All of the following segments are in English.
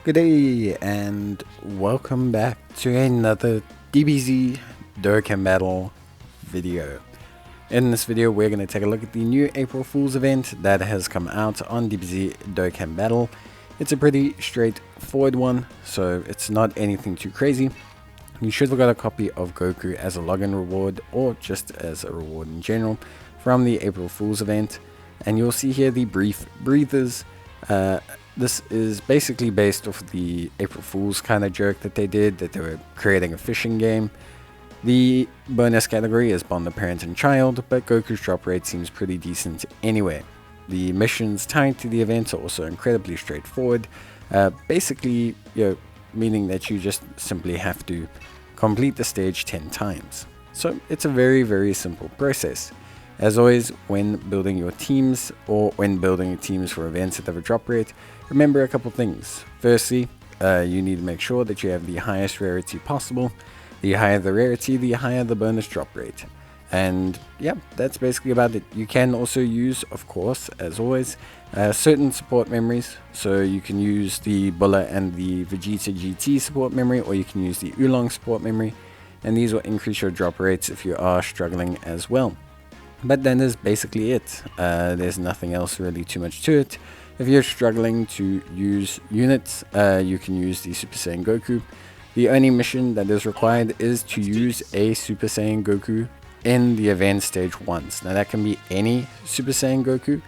Good day and welcome back to another DBZ Dokkan Battle video. In this video we're going to take a look at the new April Fool's event that has come out on DBZ Dokkan Battle. It's a pretty straightforward one, so it's not anything too crazy. You should have got a copy of Goku as a login reward or just as a reward in general from the April Fool's event. And you'll see here the brief breathers. This is basically based off the April Fool's kind of joke that they did, that they were creating a fishing game. The bonus category is Bond the Parent and Child, but Goku's drop rate seems pretty decent anyway. The missions tied to the event are also incredibly straightforward, basically, meaning that you just simply have to complete the stage 10 times. So it's a very simple process. As always, when building your teams or when building teams for events that have a drop rate, remember a couple things. Firstly, you need to make sure that you have the highest rarity possible. The higher the rarity, the higher the bonus drop rate. And yeah, that's basically about it. You can also use, of course, as always, certain support memories. So you can use the Bulla and the Vegeta GT support memory, or you can use the Oolong support memory. And these will increase your drop rates if you are struggling as well. But that is basically it. There's nothing else really too much to it. If you're struggling to use units, you can use the Super Saiyan Goku. The only mission that is required is to use a Super Saiyan Goku in the event stage once. Now that can be any Super Saiyan Goku.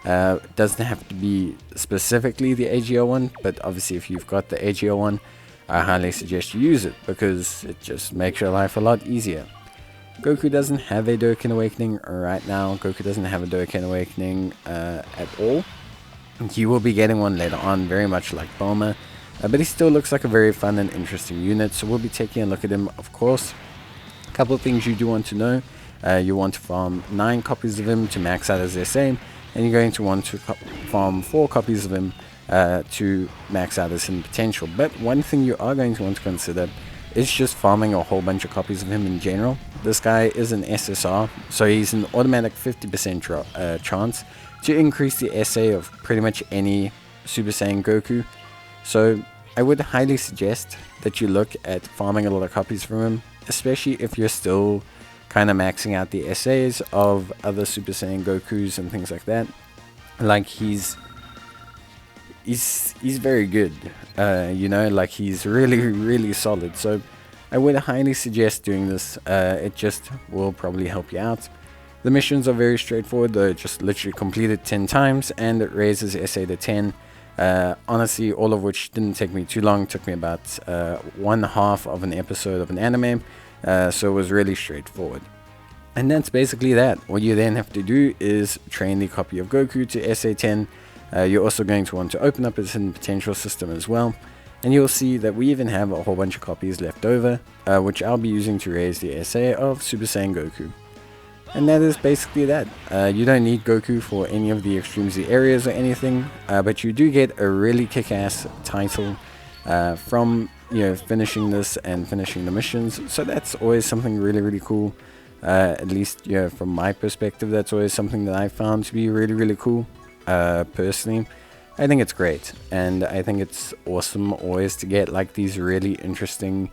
It doesn't have to be specifically the AGO one, but obviously if you've got the AGO one, I highly suggest you use it because it just makes your life a lot easier. Goku doesn't have a Dokkan Awakening right now. Goku doesn't have a Dokkan Awakening at all. He will be getting one later on, very much like Bulma. But he still looks like a very fun and interesting unit, so we'll be taking a look at him, of course. A couple of things you do want to know. You want to farm 9 copies of him to max out as SA, and you're going to want to farm 4 copies of him to max out his hidden potential. But one thing you are going to want to consider is just farming a whole bunch of copies of him in general. This guy is an SSR, so he's an automatic 50% chance to increase the SA of pretty much any Super Saiyan Goku. So I would highly suggest that you look at farming a lot of copies from him, especially if you're still kind of maxing out the SAs of other Super Saiyan Gokus and things like that. Like he's very good, like he's really solid. So I would highly suggest doing this. It just will probably help you out. The missions are very straightforward. They're just literally completed 10 times and it raises SA to 10. Honestly, all of which didn't take me too long. It took me about 1/2 of an episode of an anime, so it was really straightforward. And that's basically that. What you then have to do is train the copy of Goku to SA 10. You're also going to want to open up his hidden potential system as well. And you'll see that we even have a whole bunch of copies left over, which I'll be using to raise the SA of Super Saiyan Goku. And that is basically that. You don't need Goku for any of the Extreme Z areas or anything, but you do get a really kick-ass title from finishing this and finishing the missions. So that's always something really cool. At least from my perspective, that's always something that I found to be really cool. Personally, I think it's great, and I think it's awesome always to get like these really interesting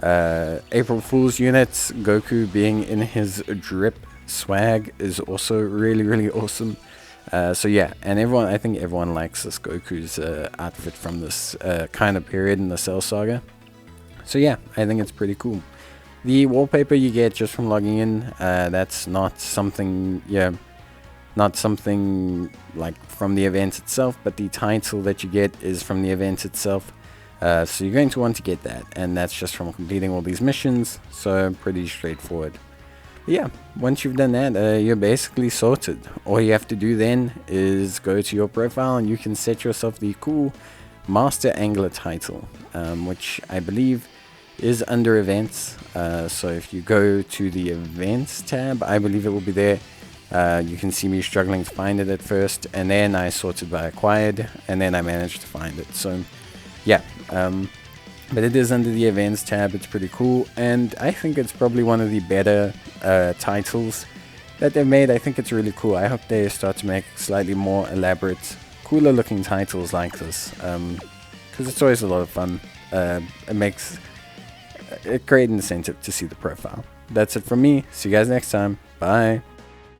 April Fool's units. Goku being in his drip swag is also really awesome. So yeah, and I think everyone likes this Goku's outfit from this kind of period in the Cell Saga. So yeah, I think it's pretty cool. The wallpaper you get just from logging in, that's not something like from the event itself, but the title that you get is from the event itself. So you're going to want to get that, and that's just from completing all these missions, so pretty straightforward. But yeah, once you've done that, you're basically sorted. All you have to do then is go to your profile and you can set yourself the cool Master Angler title, which I believe is under events. So if you go to the events tab, I believe it will be there. You can see me struggling to find it at first, and then I sorted by acquired, and then I managed to find it. So yeah, but it is under the events tab. It's pretty cool, and I think it's probably one of the better titles that they've made. I think it's really cool. I hope they start to make slightly more elaborate, cooler looking titles like this, because it's always a lot of fun. It creates an incentive to see the profile. That's it from me. See you guys next time. Bye.